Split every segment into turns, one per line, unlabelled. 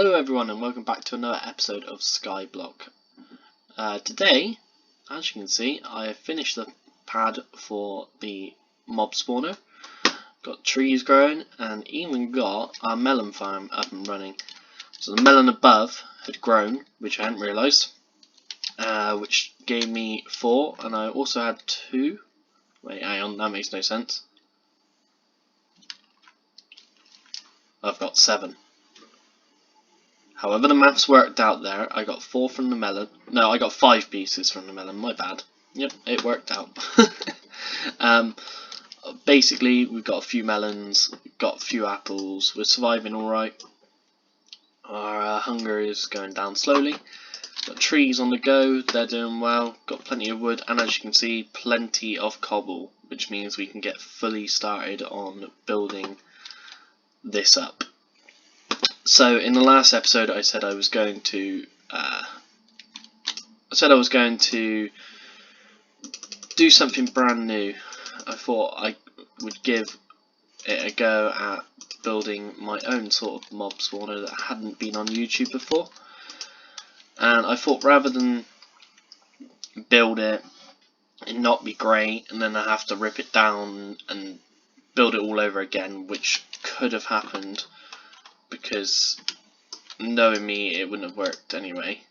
Hello everyone and welcome back to another episode of Skyblock. Today, as you can see, I have finished the pad for the mob spawner, got trees growing and even got our melon farm up and running. So the melon above had grown, which I hadn't realised, which gave me 4, and I also had 2, wait hang on, that makes no sense, I've got 7. However the maths worked out there, I got 4 from the melon. No, I got 5 pieces from the melon, my bad. Yep, it worked out. Basically, we've got a few melons, we've got a few apples, we're surviving alright. Our hunger is going down slowly. Got trees on the go, they're doing well, got plenty of wood, and as you can see, plenty of cobble, which means we can get fully started on building this up. So in the last episode I said I was going to do something brand new. I thought I would give it a go at building my own sort of mob spawner that hadn't been on YouTube before, and I thought rather than build it and not be great and then I have to rip it down and build it all over again, which could have happened because knowing me it wouldn't have worked anyway.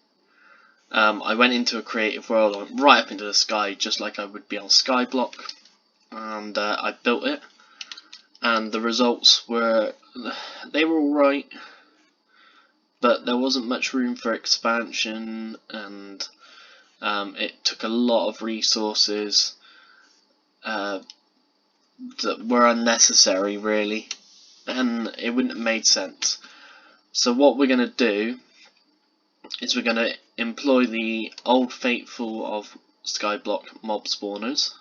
I went into a creative world, I went right up into the sky just like I would be on Skyblock, and I built it, and the results were, they were alright, but there wasn't much room for expansion, and it took a lot of resources that were unnecessary really, and it wouldn't have made sense. So what we're going to do is we're going to employ the old faithful of Skyblock mob spawners.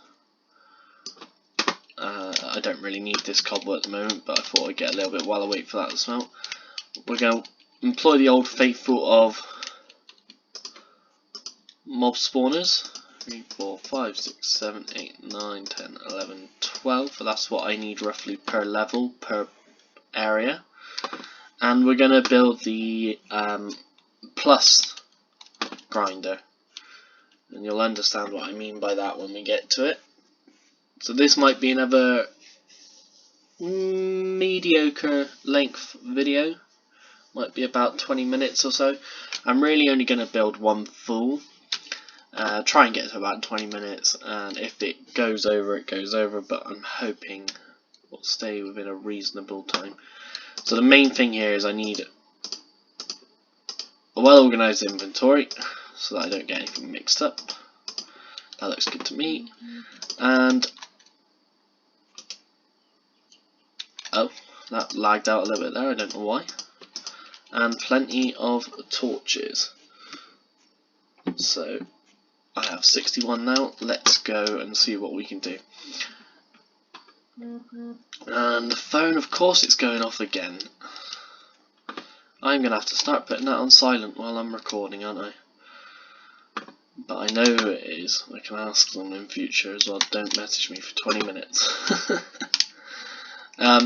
I don't really need this cobble at the moment, but I thought I'd get a little bit while I wait for that to smelt. We're going to employ the old faithful of mob spawners. 3, 4, 5, 6, 7, 8, 9, 10, 11, 12. That's what I need roughly per level, per area. And we're going to build the plus grinder, and you'll understand what I mean by that when we get to it. So this might be another mediocre length video, might be about 20 minutes or so. I'm really only going to build one full, try and get to about 20 minutes, and if it goes over it goes over, but I'm hoping we'll stay within a reasonable time. So the main thing here is I need a well organised inventory so that I don't get anything mixed up. That looks good to me. And oh, that lagged out a little bit there, I don't know why. And plenty of torches. So I have 61 now. Let's go and see what we can do. And the phone, of course it's going off again. I'm going to have to start putting that on silent while I'm recording, aren't I? But I know who it is. I can ask them in future as well. Don't message me for 20 minutes.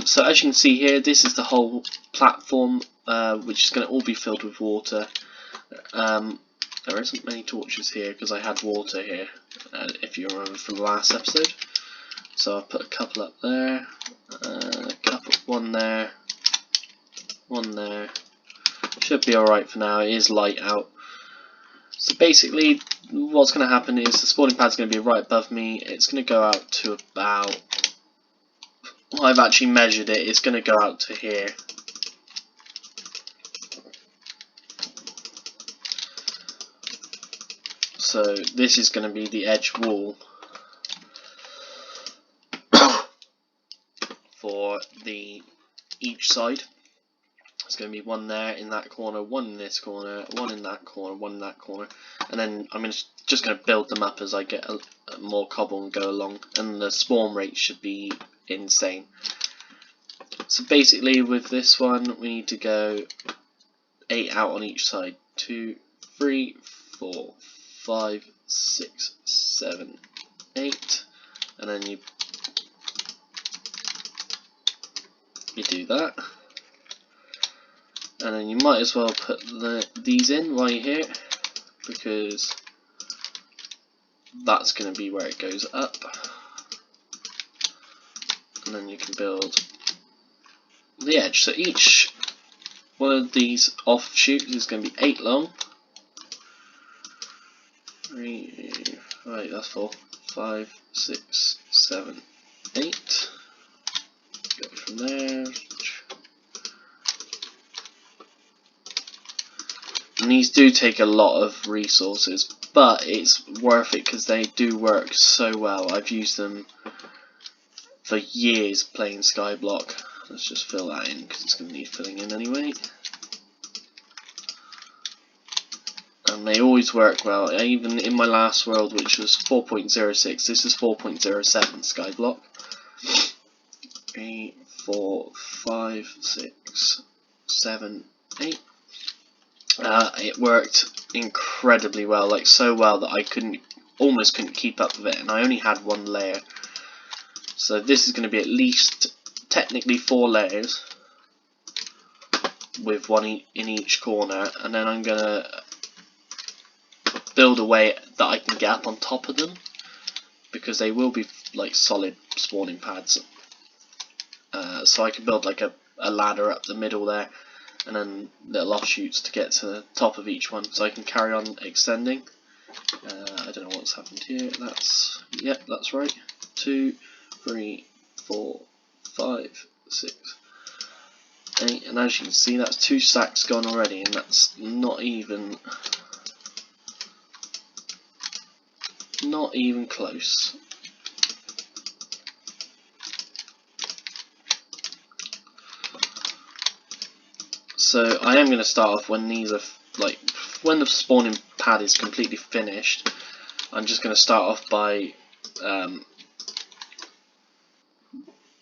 So as you can see here, this is the whole platform, which is going to all be filled with water. There isn't many torches here because I had water here, if you remember from the last episode. So I've put a couple up there, one there, one there. Should be alright for now, it is light out. So basically what's going to happen is the spawning pad's going to be right above me. It's going to go out to about, well, I've actually measured it, it's going to go out to here. So this is going to be the edge wall for each side. There's going to be one there in that corner, one in this corner, one in that corner, one in that corner, and then I'm just going to build them up as I get more cobble and go along, and the spawn rate should be insane. So basically with this one we need to go 8 out on each side. 2, 3, 4, 5, 6, 7, 8, and then you do that. And then you might as well put these in while you're here, because that's going to be where it goes up. And then you can build the edge. So each one of these offshoots is going to be 8 long. 3, right, that's 4, 5, 6, 7, 8. Go from there. And these do take a lot of resources, but it's worth it because they do work so well. I've used them for years playing Skyblock. Let's just fill that in because it's going to need filling in anyway. And they always work well. Even in my last world, which was 4.06, this is 4.07 Skyblock. 3, 4, 5, 6, 7, 8. It worked incredibly well, like so well that I almost couldn't keep up with it, and I only had 1 layer. So this is going to be at least technically 4 layers with 1 in each corner, and then I'm going to build a way that I can get up on top of them, because they will be like solid spawning pads. So I can build like a ladder up the middle there, and then little offshoots to get to the top of each one, so I can carry on extending. I don't know what's happened here. Yep, that's right. 2, 3, 4, 5, 6, 8, and as you can see, that's 2 stacks gone already, and that's not even close. So I am going to start off when these are when the spawning pad is completely finished. I'm just going to start off by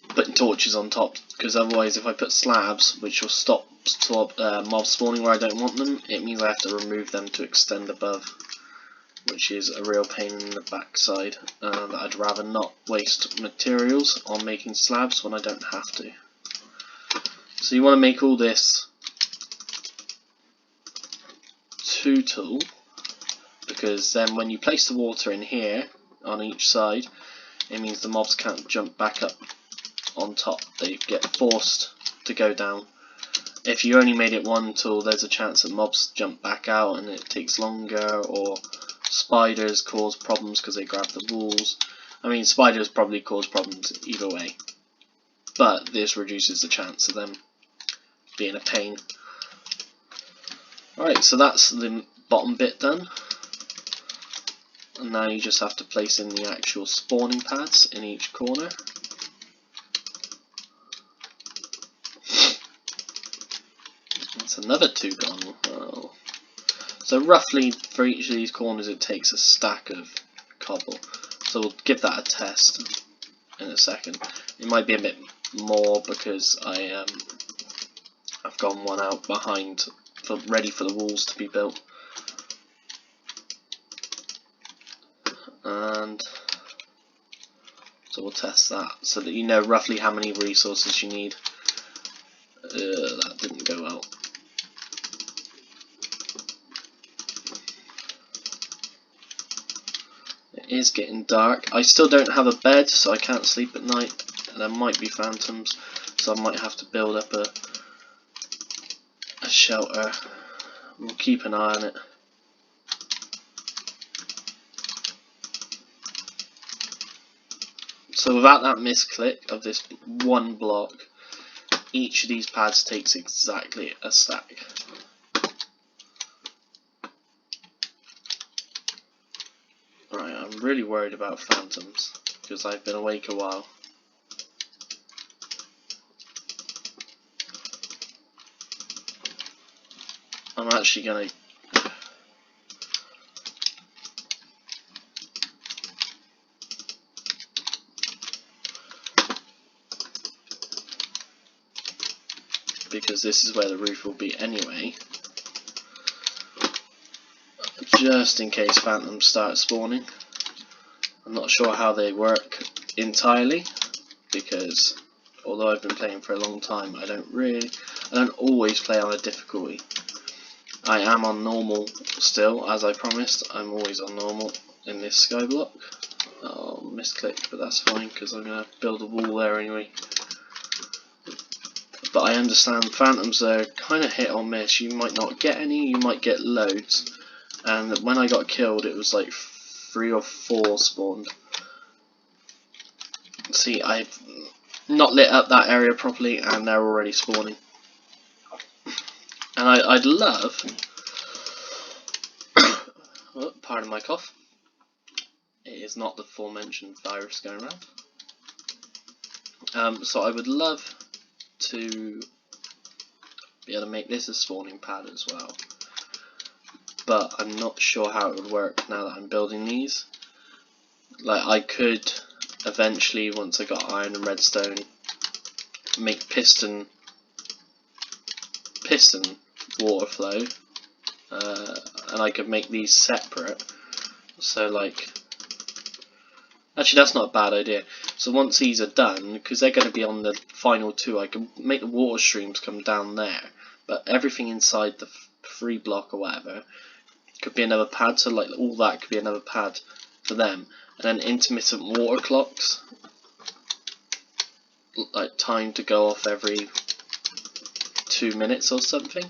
putting torches on top, because otherwise if I put slabs, which will stop mobs spawning where I don't want them, it means I have to remove them to extend above, which is a real pain in the backside. I'd rather not waste materials on making slabs when I don't have to. So you want to make all this 2 tall, because then when you place the water in here on each side, it means the mobs can't jump back up on top. They get forced to go down. If you only made it 1 tool, there's a chance that mobs jump back out and it takes longer, or spiders cause problems because they grab the walls. I mean, spiders probably cause problems either way, but this reduces the chance of them being a pain. Alright, so that's the bottom bit done, and now you just have to place in the actual spawning pads in each corner. That's another 2 gone. Oh. So roughly for each of these corners it takes a stack of cobble, so we'll give that a test in a second. It might be a bit more because I've gone 1 out behind, ready for the walls to be built. And so we'll test that so that you know roughly how many resources you need. That didn't go well. It is getting dark. I still don't have a bed, so I can't sleep at night. There might be phantoms, so I might have to build up a shelter. We'll keep an eye on it. So without that misclick of this 1 block, each of these pads takes exactly a stack. Right, I'm really worried about phantoms because I've been awake a while. I'm actually going to because this is where the roof will be anyway, just in case phantoms start spawning. I'm not sure how they work entirely, because although I've been playing for a long time, I don't really. I don't always play on a difficulty. I am on normal still, as I promised. I'm always on normal in this Skyblock. Oh, misclick, but that's fine because I'm going to build a wall there anyway. But I understand phantoms are kind of hit or miss. You might not get any, you might get loads. And when I got killed, it was like 3 or 4 spawned. See, I've not lit up that area properly, and they're already spawning. And I'd love, oh, pardon my cough, it is not the aforementioned virus going around. So I would love to be able to make this a spawning pad as well, but I'm not sure how it would work now that I'm building these. Like, I could eventually, once I got iron and redstone, make piston water flow, and I could make these separate. So like, actually that's not a bad idea. So once these are done, because they're going to be on the final 2, I can make the water streams come down there, but everything inside the free block or whatever could be another pad. So like all that could be another pad for them, and then intermittent water clocks, like time to go off every 2 minutes or something.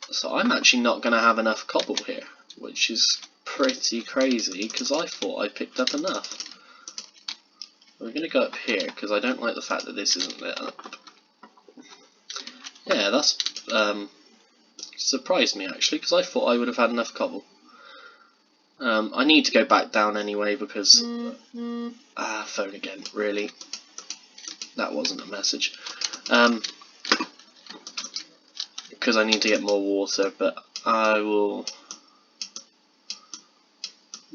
So I'm actually not going to have enough cobble here, which is pretty crazy because I thought I picked up enough. We're going to go up here because I don't like the fact that this isn't lit up. Yeah, that's surprised me actually, because I thought I would have had enough cobble. I need to go back down anyway because phone again, really. That wasn't a message. Because I need to get more water, but I will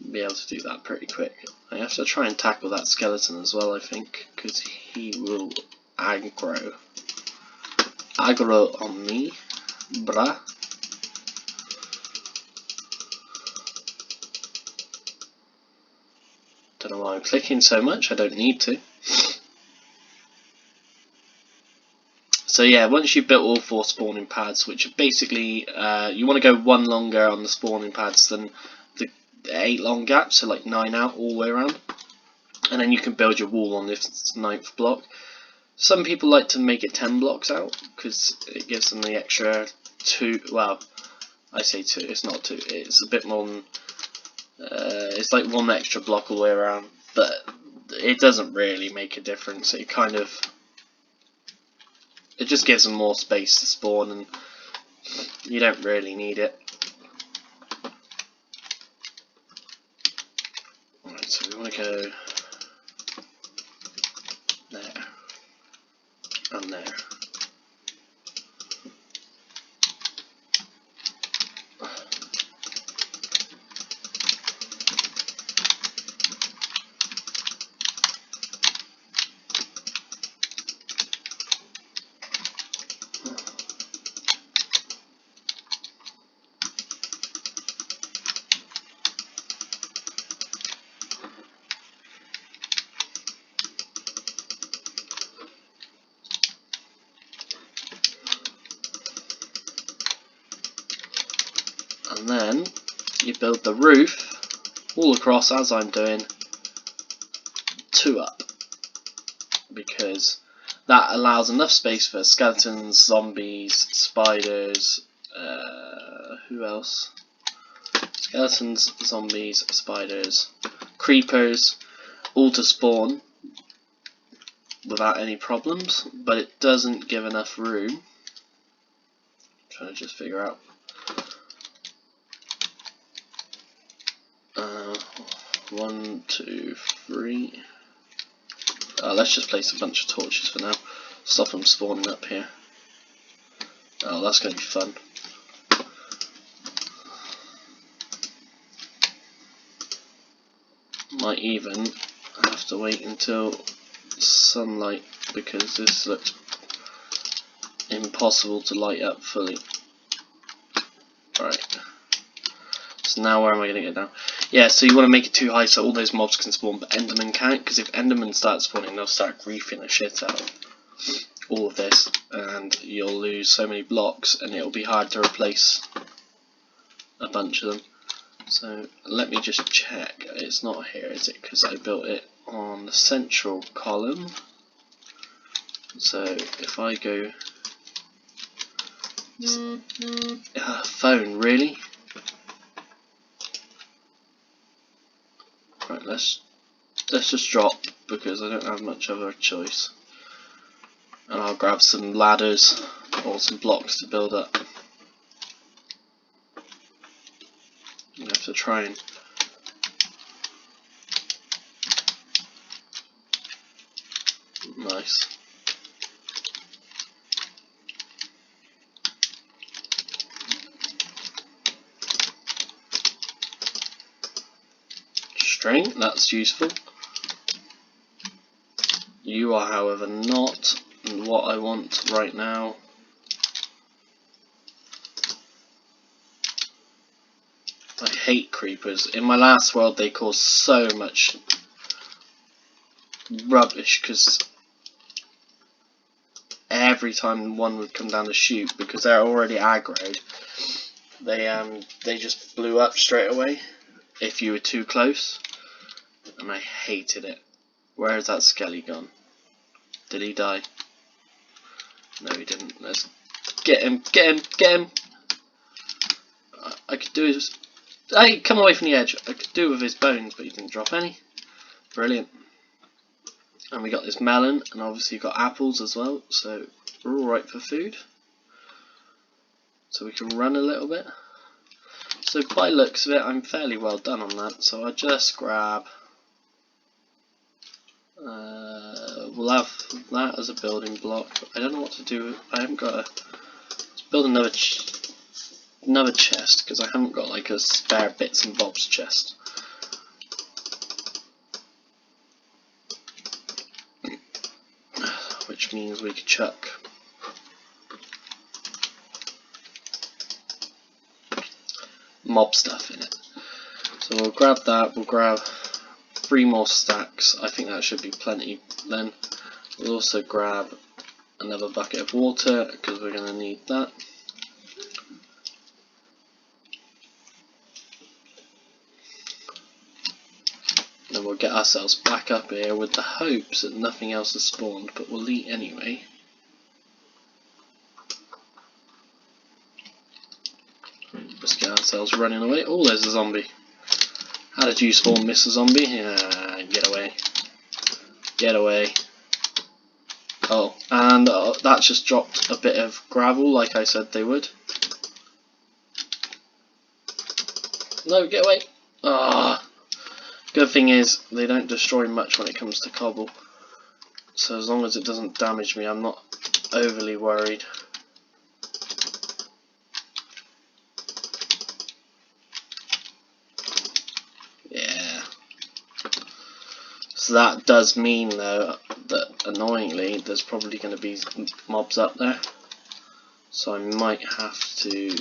be able to do that pretty quick. I have to try and tackle that skeleton as well, I think, because he will aggro on me, bruh. Don't know why I'm clicking so much, I don't need to. So yeah, once you've built all 4 spawning pads, which are basically, you want to go 1 longer on the spawning pads than the 8 long gaps, so like 9 out all the way around. And then you can build your wall on this 9th block. Some people like to make it 10 blocks out, because it gives them the extra 2, well, I say 2, it's not 2, it's a bit more than, it's like 1 extra block all the way around, but it doesn't really make a difference. It kind of, it just gives them more space to spawn, and you don't really need it. Alright, so we want to go there and there. And then you build the roof all across, as I'm doing, 2 up, because that allows enough space for skeletons, zombies, spiders, who else? Skeletons, zombies, spiders, creepers, all to spawn without any problems, but it doesn't give enough room. I'm trying to just figure out. 1, 2, 3. Let's just place a bunch of torches for now. Stop them spawning up here. Oh, that's going to be fun. Might even have to wait until sunlight, because this looks impossible to light up fully. Alright. So now where am I going to get down? Yeah, so you want to make it too high so all those mobs can spawn, but Endermen can't, because if Endermen start spawning, they'll start griefing the shit out. all of this, and you'll lose so many blocks and it'll be hard to replace a bunch of them. So let me just check, it's not here, is it? Because I built it on the central column. So if I go phone, really? Right, let's just drop, because I don't have much other choice. And I'll grab some ladders or some blocks to build up. You have to try and nice. String, that's useful. You are, however, not what I want right now. I hate creepers. In my last world they caused so much rubbish, because every time one would come down the chute, because they're already aggroed, they just blew up straight away if you were too close, and I hated it. Where is that skelly gone? Did he die? No, he didn't. Let's get him, get him, get him. I could do his... Hey, come away from the edge. I could do with his bones, but he didn't drop any. Brilliant. And we got this melon, and obviously you've got apples as well, so we're alright for food. So we can run a little bit. So by looks of it, I'm fairly well done on that, so I'll just grab... we'll have that as a building block. I don't know what to do. I haven't got a... Let's build another chest, because I haven't got like a spare bits and bobs chest. Which means we could chuck mob stuff in it. So we'll grab that, we'll grab 3 more stacks. I think that should be plenty then. We'll also grab another bucket of water, because we're going to need that. Then we'll get ourselves back up here with the hopes that nothing else has spawned, but we'll eat anyway. Let's get ourselves running away. Oh, there's a zombie. How did you spawn, Mr. Zombie? Yeah, get away. Get away. Oh, and that just dropped a bit of gravel like I said they would. No, get away. Ah. Good thing is, they don't destroy much when it comes to cobble. So as long as it doesn't damage me, I'm not overly worried. Yeah. So that does mean, though, that annoyingly, there's probably going to be mobs up there. So I might have to...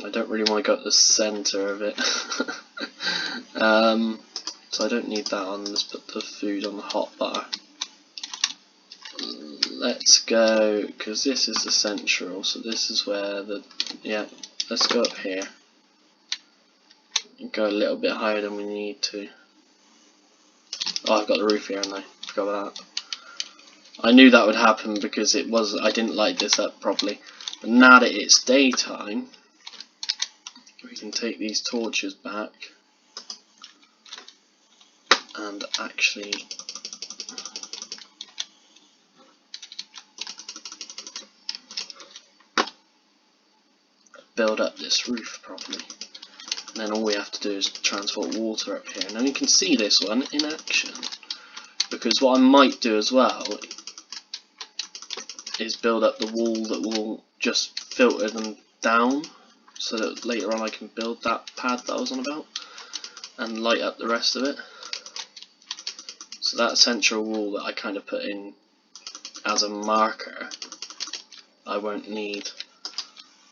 I don't really want to go at the centre of it. So I don't need that on. Let's put the food on the hot bar. Let's go, because this is the central, so this is where the... Yeah, let's go up here. And go a little bit higher than we need to. Oh, I've got the roof here, and I forgot about that. I knew that would happen because I didn't light this up properly. But now that it's daytime, we can take these torches back and actually build up this roof properly. And then all we have to do is transport water up here. Now you can see this one in action, because what I might do as well is build up the wall that will just filter them down, so that later on I can build that pad that I was on about and light up the rest of it. So that central wall that I kind of put in as a marker I won't need.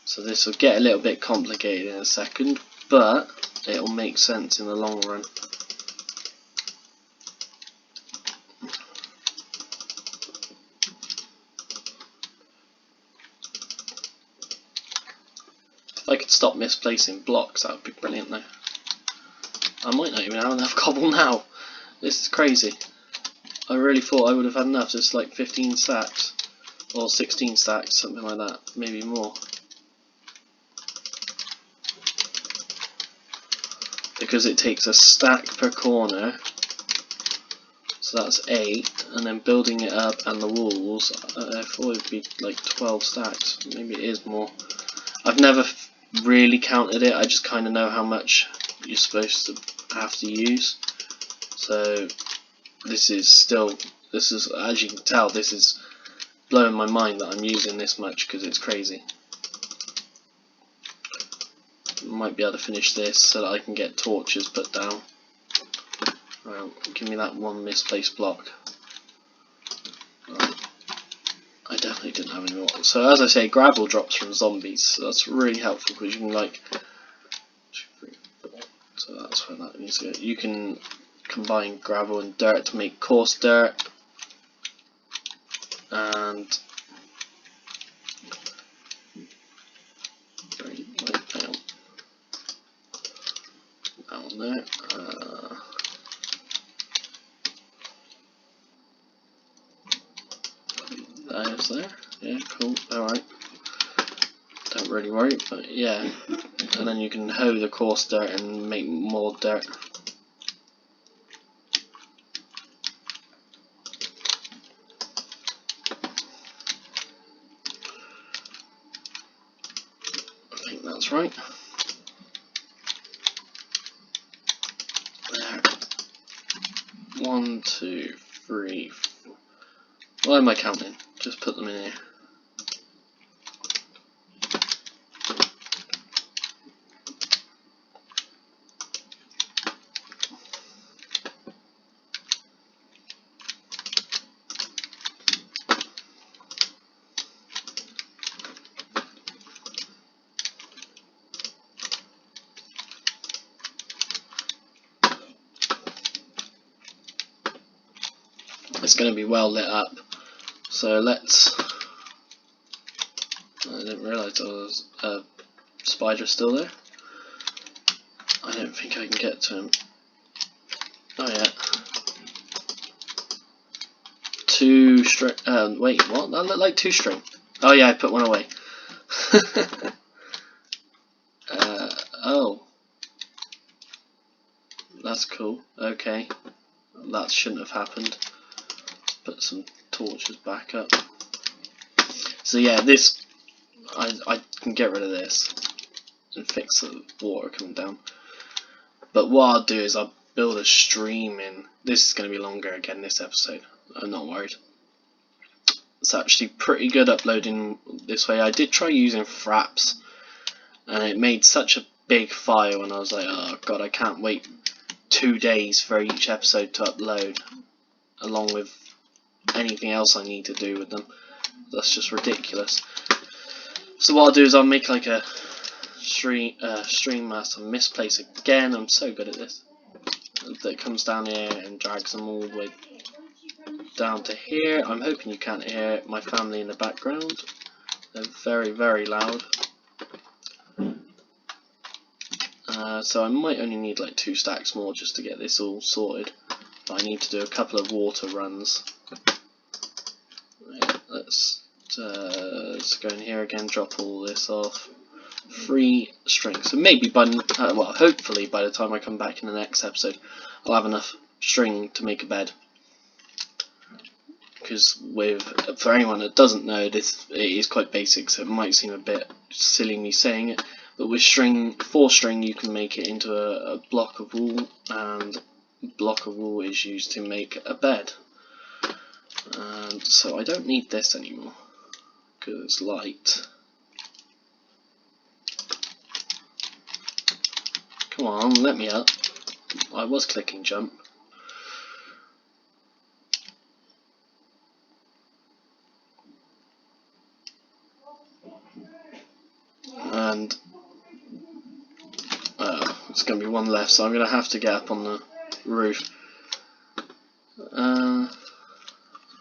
So this will get a little bit complicated in a second, but it will make sense in the long run. If I could stop misplacing blocks, that would be brilliant though. I might not even have enough cobble now. This is crazy. I really thought I would have had enough. It's like 15 stacks. Or 16 stacks, something like that. Maybe more. Because it takes a stack per corner. So that's 8. And then building it up and the walls, I thought it would be like 12 stacks. Maybe it is more. I've never really counted it. I just kind of know how much you're supposed to have to use. So this is, as you can tell, this is blowing my mind that I'm using this much because it's crazy. Might be able to finish this so that I can get torches put down. Right, give me that one misplaced block. Right. I definitely didn't have any more. So as I say, gravel drops from zombies, so that's really helpful because you can like. So that's where that needs to go. You can combine gravel and dirt to make coarse dirt, and down there. There's there. Yeah, cool. Alright. Don't really worry, but yeah. And then you can hoe the coarse dirt and make more dirt. I think that's right. There. 1, 2, 3, 4. Why am I counting? Just put them in here. It's going to be well lit up. So let's. I didn't realise there was a spider still there. I don't think I can get to him. Oh yeah. 2 string. Wait, what? That looked like 2 string. Oh yeah, I put one away. Oh. That's cool. Okay. That shouldn't have happened. Put some torches back up. So yeah, this I can get rid of this and fix the water coming down. But what I'll do is I'll build a stream in. This is going to be longer again this episode. I'm not worried. It's actually pretty good uploading this way. I did try using fraps and it made such a big file and I was like, oh god, I can't wait 2 days for each episode to upload along with anything else I need to do with them. That's just ridiculous. So what I'll do is I'll make like a stream master misplace again. I'm so good at this. That comes down here and drags them all the way down to here. I'm hoping you can't hear my family in the background. They're very, very loud. So I might only need like 2 stacks more just to get this all sorted. But I need to do a couple of water runs. Right, let's go in here again, drop all this off. 3 strings. So maybe by, well, hopefully by the time I come back in the next episode, I'll have enough string to make a bed. Because for anyone that doesn't know, it is quite basic, so it might seem a bit silly me saying it. But with 4 string, you can make it into a block of wool, and block of wool is used to make a bed. And so I don't need this anymore because it's light. Come on, let me up. I was clicking jump. And it's going to be one left, so I'm going to have to get up on the roof.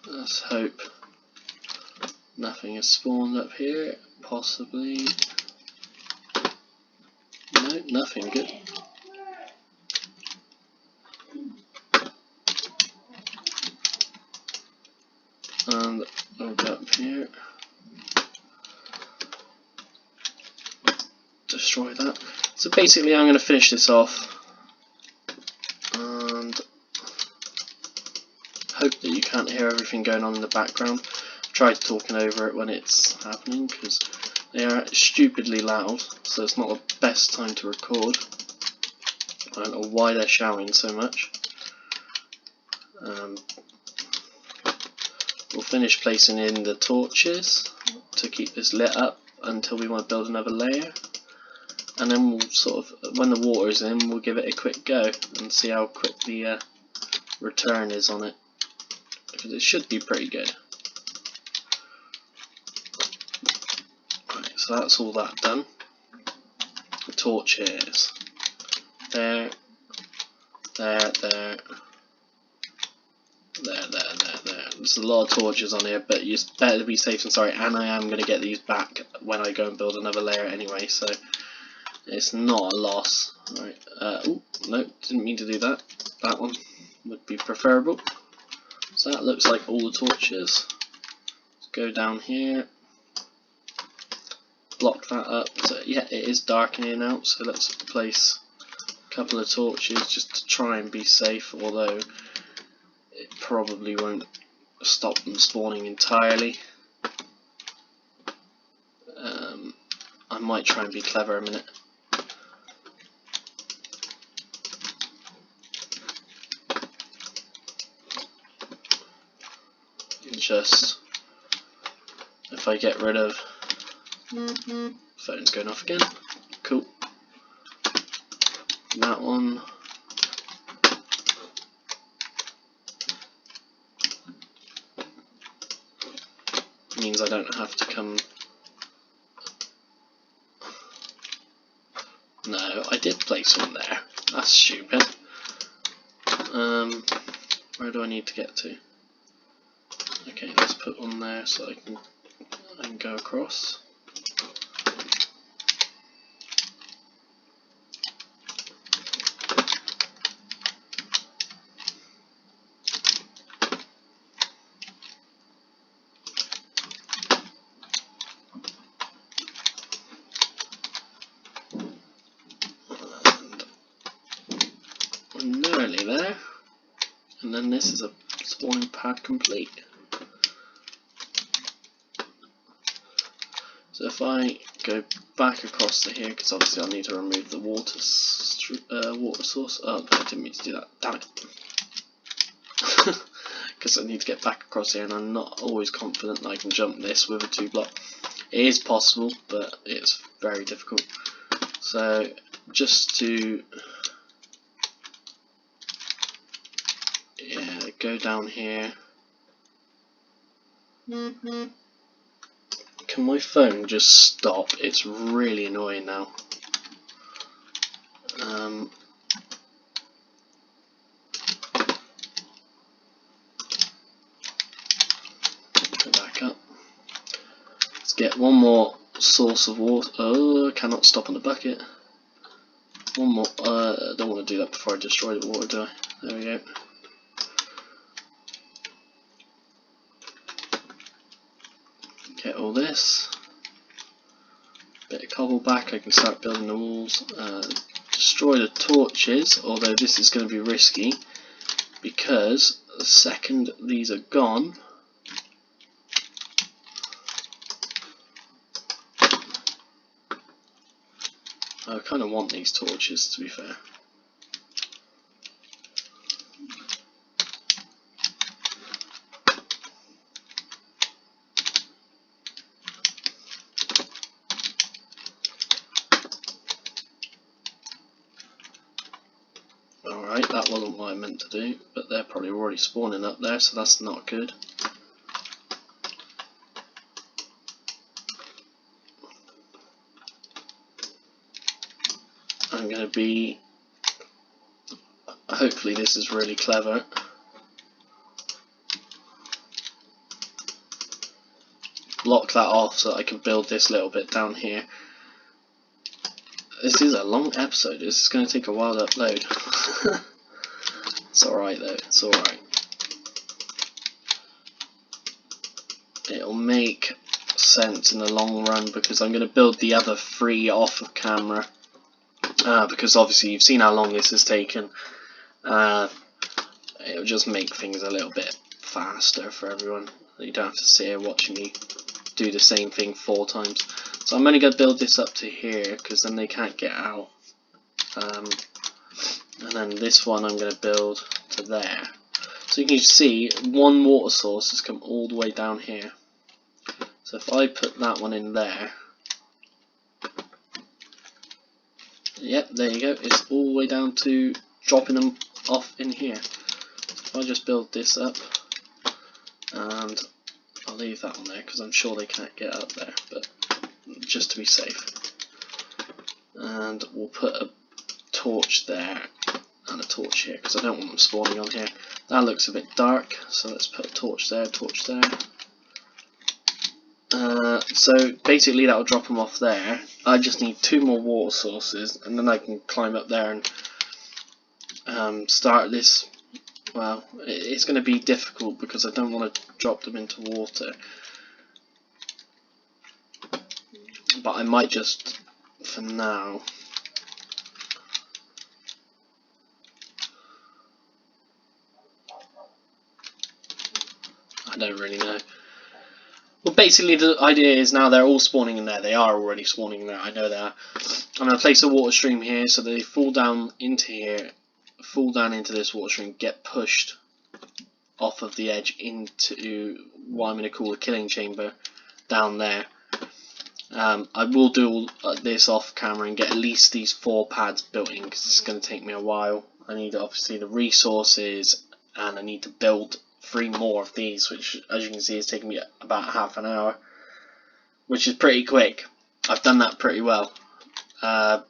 Let's hope nothing has spawned up here, possibly. nothing good. And I'll go up here, destroy that. So basically I'm going to finish this off and hope that you can't hear everything going on in the background. I've tried talking over it when it's happening because they are stupidly loud, so it's not the best time to record. I don't know why they're shouting so much. We'll finish placing in the torches to keep this lit up until we want to build another layer, and then we'll sort of, when the water's in, we'll give it a quick go and see how quick the return is on it, because it should be pretty good. Right, so that's all that done. The torches, there, there, there. There. There's a lot of torches on here, but you better be safe than sorry, and I am going to get these back when I go and build another layer anyway, so it's not a loss. Right. Oh, no, didn't mean to do that. That one would be preferable. So that looks like all the torches. Let's go down here, block that up. So yeah, it is dark in here now, so let's place a couple of torches just to try and be safe, although it probably won't stop them spawning entirely. I might try and be clever a minute. Just, if I get rid of, phone's going off again, cool, that one. Means I don't have to come. No, I did place one there. That's stupid. Where do I need to get to? Okay, let's put one there so I can go across. Nearly there, and then this is a spawning pad complete. So if I go back across to here, because obviously I'll need to remove the water source. Oh, I didn't mean to do that. Damn it! Because I need to get back across here, and I'm not always confident that I can jump this with a 2-block. It is possible, but it's very difficult. So just to go down here. Can my phone just stop? It's really annoying now. Go back up. Let's get one more source of water. Oh, I cannot stop on the bucket. One more. I don't want to do that before I destroy the water, do I? There we go. Get all this. Bit of cobble back, I can start building the walls. Destroy the torches, although this is going to be risky because the second these are gone, I kind of want these torches, to be fair. Alright, that wasn't what I meant to do, but they're probably already spawning up there, so that's not good. I'm going to be, hopefully this is really clever. Block that off so that I can build this little bit down here. This is a long episode. This is going to take a while to upload. It's alright though, it's alright. It'll make sense in the long run because I'm going to build the other 3 off of camera. Because obviously you've seen how long this has taken. It'll just make things a little bit faster for everyone. You don't have to sit here watching me do the same thing 4 times. So I'm only going to build this up to here because then they can't get out. And then this one I'm going to build to there. So you can see one water source has come all the way down here. So if I put that one in there, yep, there you go, it's all the way down to dropping them off in here. So if I just build this up, and I'll leave that one there because I'm sure they can't get up there, but just to be safe. And we'll put a torch there and a torch here because I don't want them spawning on here. That looks a bit dark, so let's put a torch there, torch there. So basically that will drop them off there. I just need 2 more water sources and then I can climb up there and start this. Well, it's going to be difficult because I don't want to drop them into water, but I might just for now. I don't really know. Well, basically the idea is now they're all spawning in there. They are already spawning in there, I know they are. I'm going to place a water stream here so they fall down into here, fall down into this water stream, get pushed off of the edge into what I'm going to call a killing chamber down there. I will do all this off camera and get at least these 4 pads built in because it's going to take me a while. I need obviously the resources and I need to build 3 more of these, which as you can see is taking me about half an hour, which is pretty quick. I've done that pretty well, but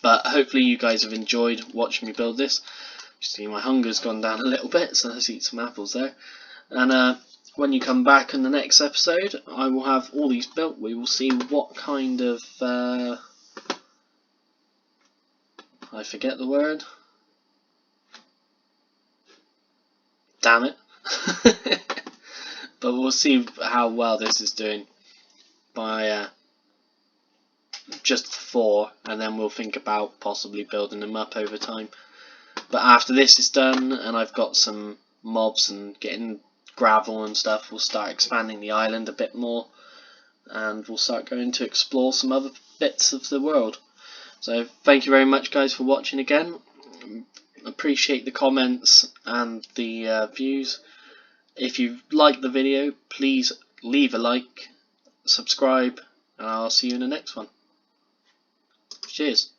hopefully you guys have enjoyed watching me build this. You see my hunger's gone down a little bit, so let's eat some apples there. And when you come back in the next episode, I will have all these built. We will see what kind of I forget the word. Damn it. But we'll see how well this is doing by just 4, and then we'll think about possibly building them up over time. But after this is done and I've got some mobs and getting gravel and stuff, we'll start expanding the island a bit more and we'll start going to explore some other bits of the world. So thank you very much guys for watching again. Appreciate the comments and the views. If you like the video, please leave a like, subscribe, and I'll see you in the next one. Cheers.